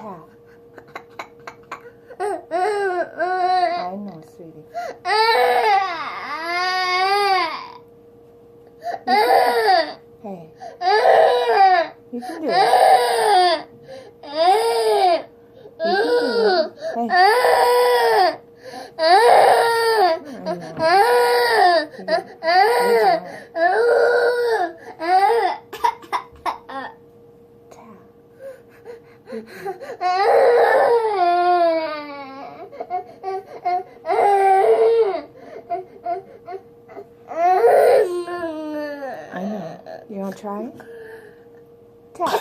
Ta. I know, sweetie. Hey. You can do it. You can do it. Hey. I know. You want to try? Tap.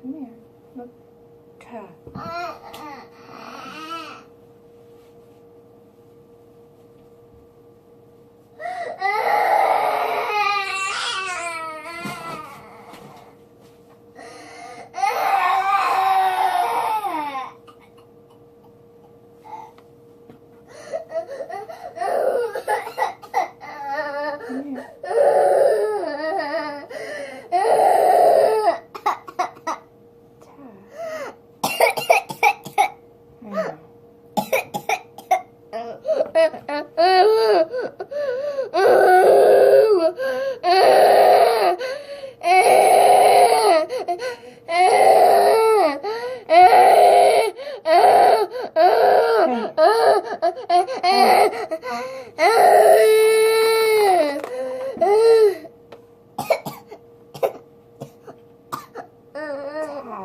Come here. Look. Ta.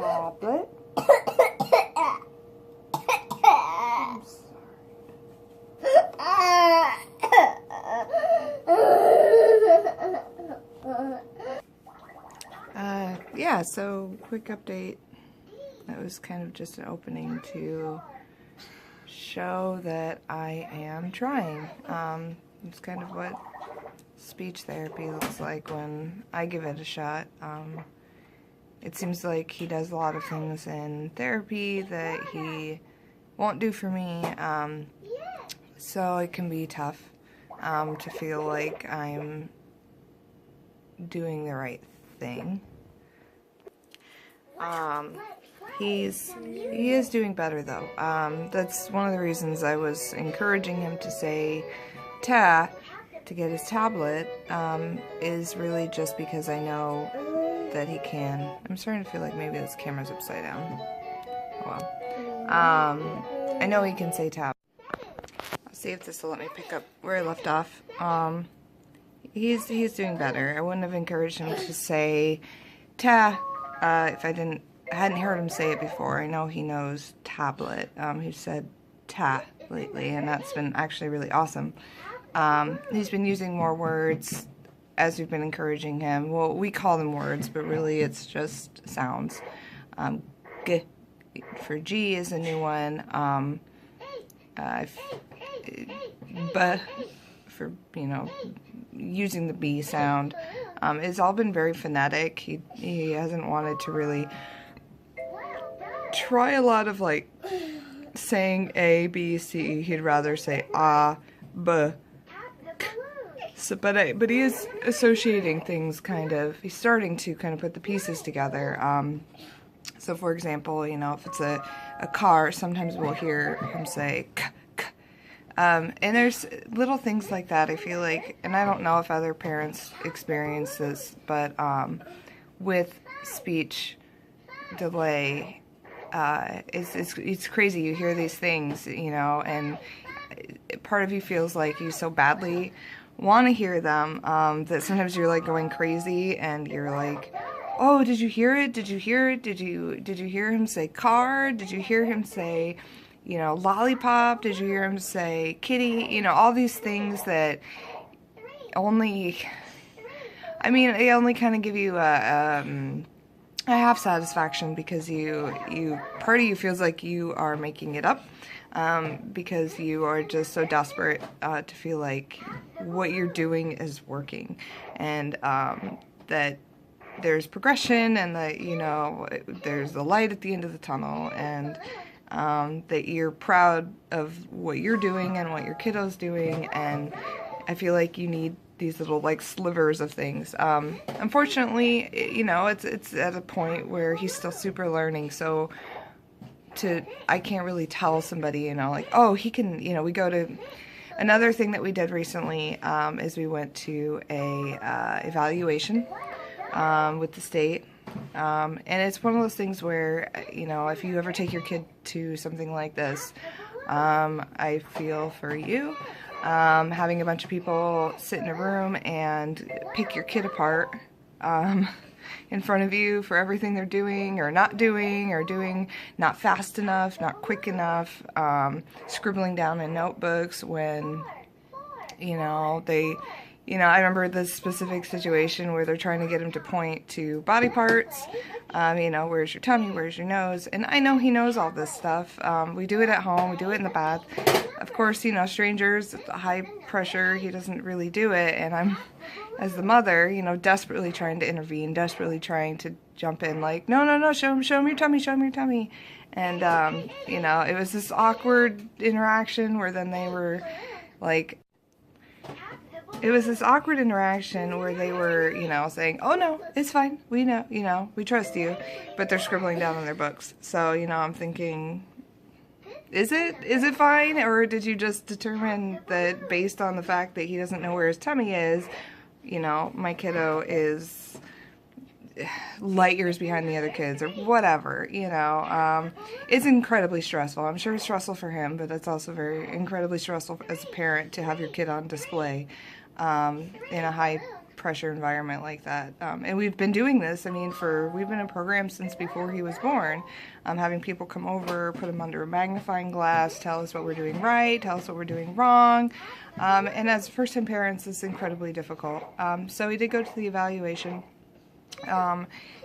Tablet. Yeah, so quick update. That was kind of just an opening to show that I am trying. It's kind of what speech therapy looks like when I give it a shot. It seems like he does a lot of things in therapy that he won't do for me, so it can be tough to feel like I'm doing the right thing. He is doing better though. That's one of the reasons I was encouraging him to say ta to get his tablet, is really just because I know that he can. I'm starting to feel like maybe this camera's upside down. Oh well. I know he can say tab. I'll see if this will let me pick up where I left off. He's doing better. I wouldn't have encouraged him to say ta if I hadn't heard him say it before. I know he knows tablet. He's said ta lately, and that's been actually really awesome. He's been using more words as we've been encouraging him. Well, we call them words, but really it's just sounds. G for G is a new one. B for, you know, using the B sound. It's all been very phonetic. He hasn't wanted to really try a lot of like saying A, B, C. He'd rather say A, B, K. So, but he is associating things kind of. He's starting to kind of put the pieces together. So for example, you know, if it's a car, sometimes we'll hear him say K, K. And there's little things like that, I feel like, and I don't know if other parents experience this, but with speech delay, it's crazy. You hear these things, you know, and part of you feels like you so badly want to hear them that sometimes you're like going crazy, and you're like, oh, did you hear it? Did you hear it? Did you hear him say car? Did you hear him say, you know, lollipop? Did you hear him say kitty? You know, all these things that only I mean, they only kind of give you a half satisfaction because part of you feels like you are making it up, because you are just so desperate to feel like what you're doing is working, and that there's progression, and that, you know, there's a light at the end of the tunnel, and that you're proud of what you're doing and what your kiddo's doing. And I feel like you need these little like slivers of things. Unfortunately, you know, it's at a point where he's still super learning, so I can't really tell somebody, you know, like, oh, he can, you know. We go to another thing that we did recently, is we went to a evaluation with the state, and it's one of those things where, you know, if you ever take your kid to something like this, I feel for you. Having a bunch of people sit in a room and pick your kid apart in front of you for everything they're doing or doing not fast enough, not quick enough, scribbling down in notebooks when, you know, I remember this specific situation where they're trying to get him to point to body parts, you know, where's your tummy, where's your nose, and I know he knows all this stuff. We do it at home, we do it in the bath. Of course, you know, strangers, high pressure, he doesn't really do it, and I'm, as the mother, you know, desperately trying to intervene, desperately trying to jump in, like, no, show him your tummy, show him your tummy. And, you know, it was this awkward interaction where then they were, like, it was this awkward interaction where they were, you know, saying, oh no, it's fine, we know, you know, we trust you, but they're scribbling down on their books. So, you know, I'm thinking, is it fine, or did you just determine that based on the fact that he doesn't know where his tummy is, you know, my kiddo is light years behind the other kids, or whatever, you know. It's incredibly stressful. I'm sure it's stressful for him, but it's also very incredibly stressful as a parent to have your kid on display in a high pressure environment like that. And we've been doing this, I mean, we've been in programs since before he was born, having people come over, put him under a magnifying glass, tell us what we're doing right, tell us what we're doing wrong. And as first-time parents, it's incredibly difficult. So he did go to the evaluation.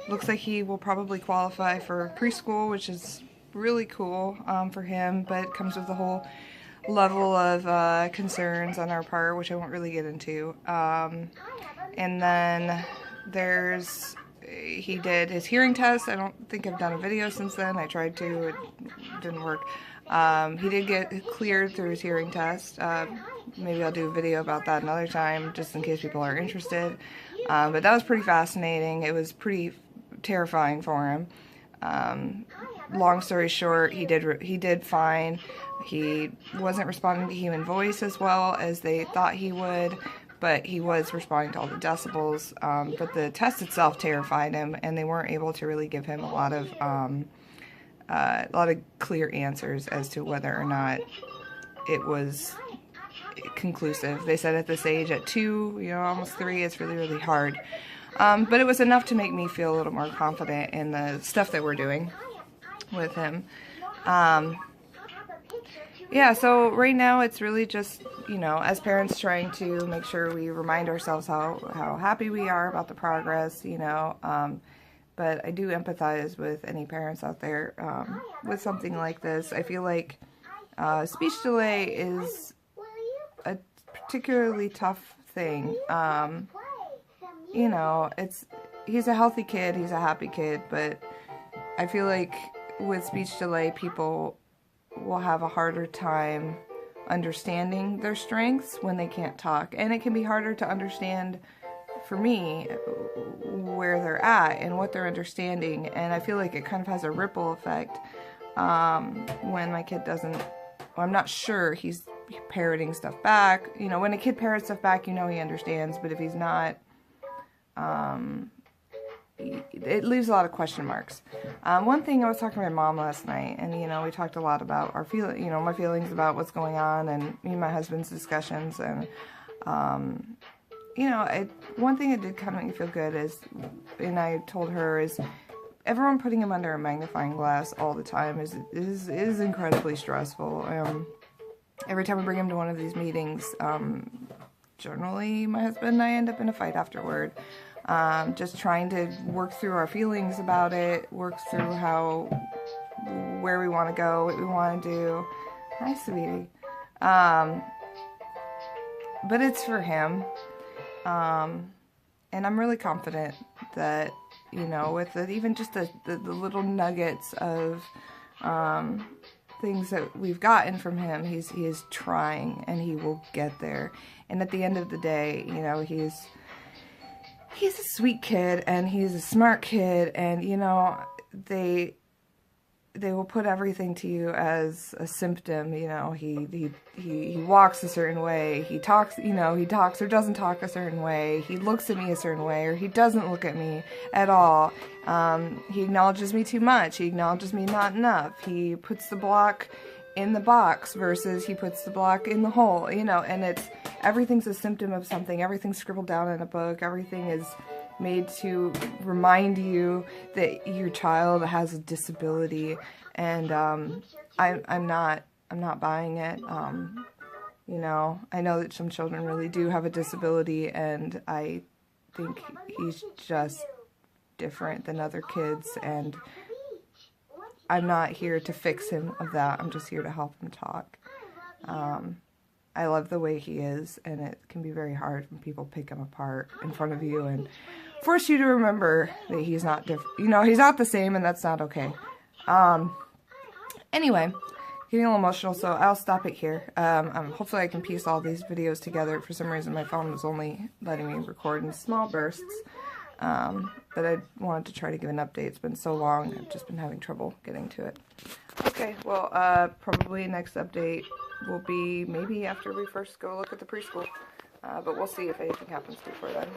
Looks like he will probably qualify for preschool, which is really cool for him, but it comes with a whole level of concerns on our part, which I won't really get into. And then he did his hearing test. I don't think I've done a video since then. I tried to, it didn't work. He did get cleared through his hearing test. Maybe I'll do a video about that another time, just in case people are interested. But that was pretty fascinating. It was pretty terrifying for him. Long story short, he did fine. He wasn't responding to human voice as well as they thought he would, but he was responding to all the decibels. But the test itself terrified him, and they weren't able to really give him a lot of clear answers as to whether or not it was conclusive. They said at this age, at 2, you know, almost 3, it's really, really hard. But it was enough to make me feel a little more confident in the stuff that we're doing with him. Yeah, so right now it's really just, you know, as parents trying to make sure we remind ourselves how happy we are about the progress, you know. But I do empathize with any parents out there with something like this. I feel like speech delay is a particularly tough thing. You know, he's a healthy kid, he's a happy kid, but I feel like with speech delay, people will have a harder time understanding their strengths when they can't talk. And it can be harder to understand, for me, where they're at and what they're understanding. And I feel like it kind of has a ripple effect when my kid doesn't, well, I'm not sure he's parroting stuff back. You know, when a kid parrots stuff back, you know he understands, but if he's not, it leaves a lot of question marks. One thing, I was talking to my mom last night, and, you know, we talked a lot about our my feelings about what's going on, and me and my husband's discussions, and, you know, one thing that did kind of make me feel good is, and I told her, is everyone putting him under a magnifying glass all the time is incredibly stressful. Every time we bring him to one of these meetings, generally my husband and I end up in a fight afterward. just trying to work through our feelings about it, work through where we want to go, what we want to do. Hi, sweetie. But it's for him. And I'm really confident that, you know, with even just the little nuggets of things that we've gotten from him, he is trying, and he will get there. And at the end of the day, you know, he's a sweet kid, and he's a smart kid, and, you know, they will put everything to you as a symptom. You know, he walks a certain way, he talks, you know, he talks or doesn't talk a certain way, he looks at me a certain way, or he doesn't look at me at all. He acknowledges me too much, he acknowledges me not enough, he puts the block in the box versus he puts the block in the hole, you know, and everything's a symptom of something, everything's scribbled down in a book, everything is made to remind you that your child has a disability, and I'm not buying it. You know, I know that some children really do have a disability, and I think he's just different than other kids, and I'm not here to fix him of that. I'm just here to help him talk. I love the way he is, and it can be very hard when people pick him apart in front of you and force you to remember that he's not different. You know, he's not the same, and that's not okay. Anyway, getting a little emotional, so I'll stop it here. Hopefully I can piece all these videos together. For some reason, my phone was only letting me record in small bursts. But I wanted to try to give an update. It's been so long, I've just been having trouble getting to it. Okay, well, probably next update will be maybe after we first go look at the preschool. But we'll see if anything happens before then.